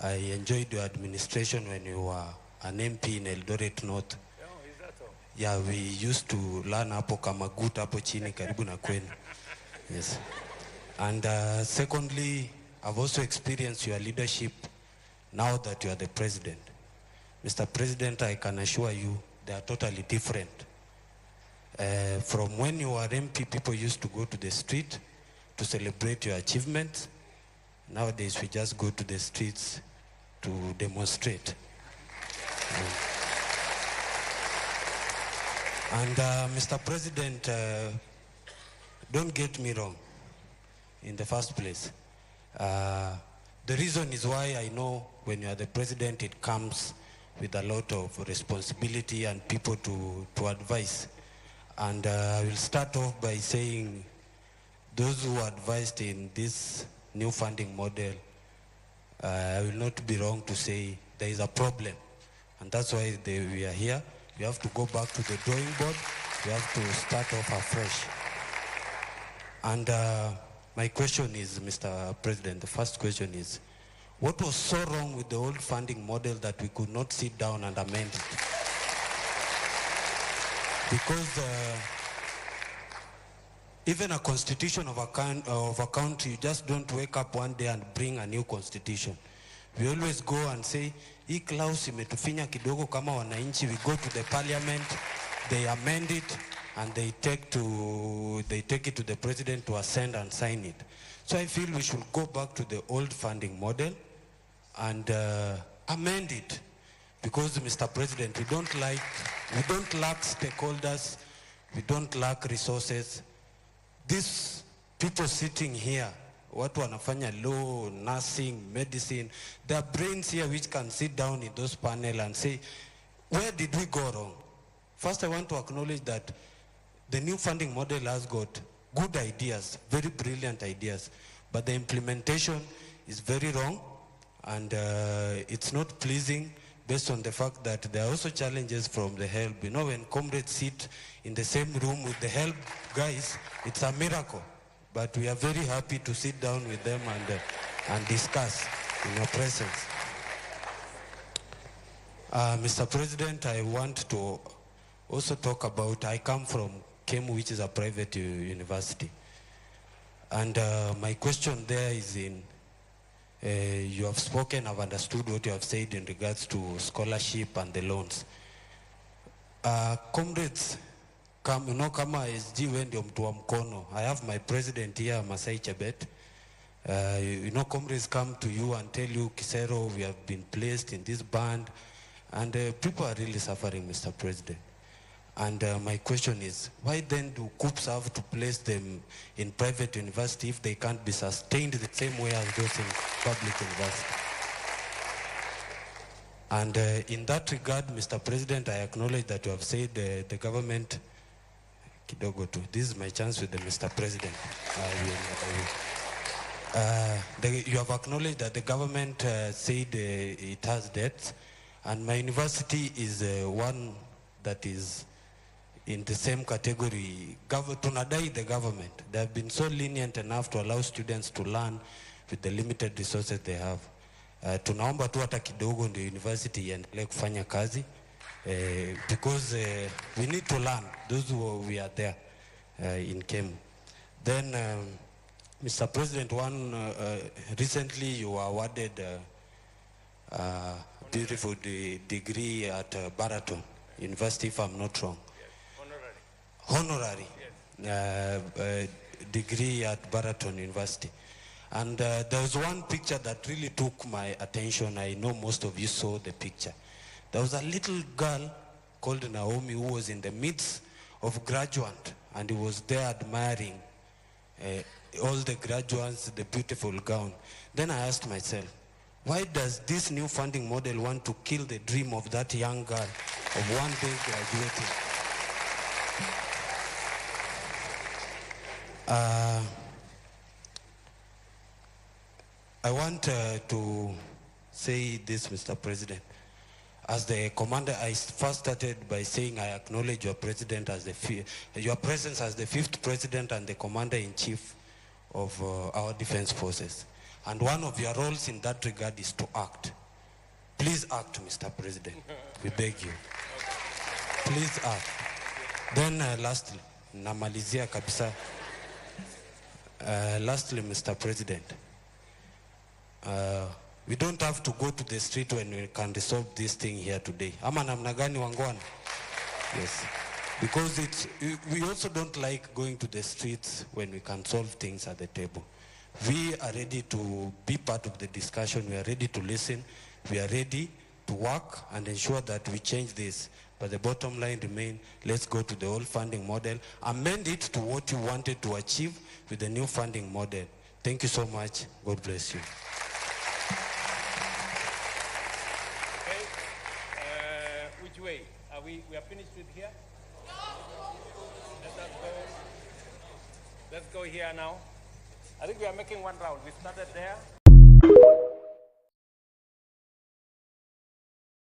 I enjoyed your administration when you were an MP in Eldoret North. Oh, is that all? Yeah, we used to learn hapo Kamagut hapo chini karibu na kwenu. Yes. And secondly, I've also experienced your leadership now that you are the president. Mr. President, I can assure you they are totally different. From when you were MP, people used to go to the street to celebrate your achievements. Nowadays, we just go to the streets to demonstrate. And Mr. President, don't get me wrong in the first place. The reason is why I know when you are the president, it comes with a lot of responsibility and people to advise. And I will start off by saying those who advised in this new funding model, I will not be wrong to say there is a problem. And that's why we are here. We have to go back to the drawing board. We have to start off afresh. And my question is, Mr. President, the first question is, what was so wrong with the old funding model that we could not sit down and amend it? Because even a constitution of a country, you just don't wake up one day and bring a new constitution. We always go and say, hii clause imetufinya kidogo kama wananchi. We go to the parliament, they amend it, and they take it to the president to assent and sign it. So I feel we should go back to the old funding model and amend it. Because, Mr. President, we don't lack stakeholders, we don't lack resources. These people sitting here, watu wanafanya law, nursing, medicine, there are brains here which can sit down in those panels and say, where did we go wrong? First, I want to acknowledge that the new funding model has got good ideas, very brilliant ideas, but the implementation is very wrong, and it's not pleasing based on the fact that there are also challenges from the HELB. You know, when comrades sit in the same room with the HELB guys, it's a miracle. But we are very happy to sit down with them and discuss in your presence. Mr. President, I want to also talk about, I come from KEMU, which is a private university. And my question there is you have spoken, I've understood what you have said in regards to scholarship and the loans. Comrades, kama SG ndio mtu wa mkono. I have my president here, Masai Chebet. Comrades come to you and tell you, Kisero, we have been placed in this band, and people are really suffering, Mr. President. And my question is, why then do COOPs have to place them in private university if they can't be sustained the same way as those in public university? And in that regard, Mr. President, I acknowledge that you have said the government, kidogo too, this is my chance with the Mr. President. You have acknowledged that the government said it has debts, and my university is one that is in the same category. Tunadai the government. They have been so lenient enough to allow students to learn with the limited resources they have. Tunaomba tu hata kidogo ndio university iendelee kufanya kazi, because we need to learn, those who we are there in KEMU. Then, Mr. President, recently you were awarded a beautiful degree at Baraton University, if I'm not wrong. Honorary degree at Baraton University. And there was one picture that really took my attention. I know most of you saw the picture. There was a little girl called Naomi who was in the midst of graduates, and he was there admiring all the graduates, the beautiful gown. Then I asked myself, why does this new funding model want to kill the dream of that young girl of one day graduating? I want to say this, Mr. President. As the commander, I first started by saying I acknowledge your president as your presence as the 5th president and the commander-in-chief of our defense forces. And one of your roles in that regard is to act. Please act, Mr. President. We beg you. Please act. Then lastly, namalizia kabisa. Lastly, Mr. President, we don't have to go to the street when we can resolve this thing here today. Ama namna gani wangwana? Yes. Because we also don't like going to the streets when we can solve things at the table. We are ready to be part of the discussion. We are ready to listen. We are ready to work and ensure that we change this. But the bottom line remains, let's go to the old funding model, amend it to what you wanted to achieve with the new funding model. Thank you so much. God bless you. Okay. Which way? We are finished with here? Let's go here now. I think we are making one round. We started there.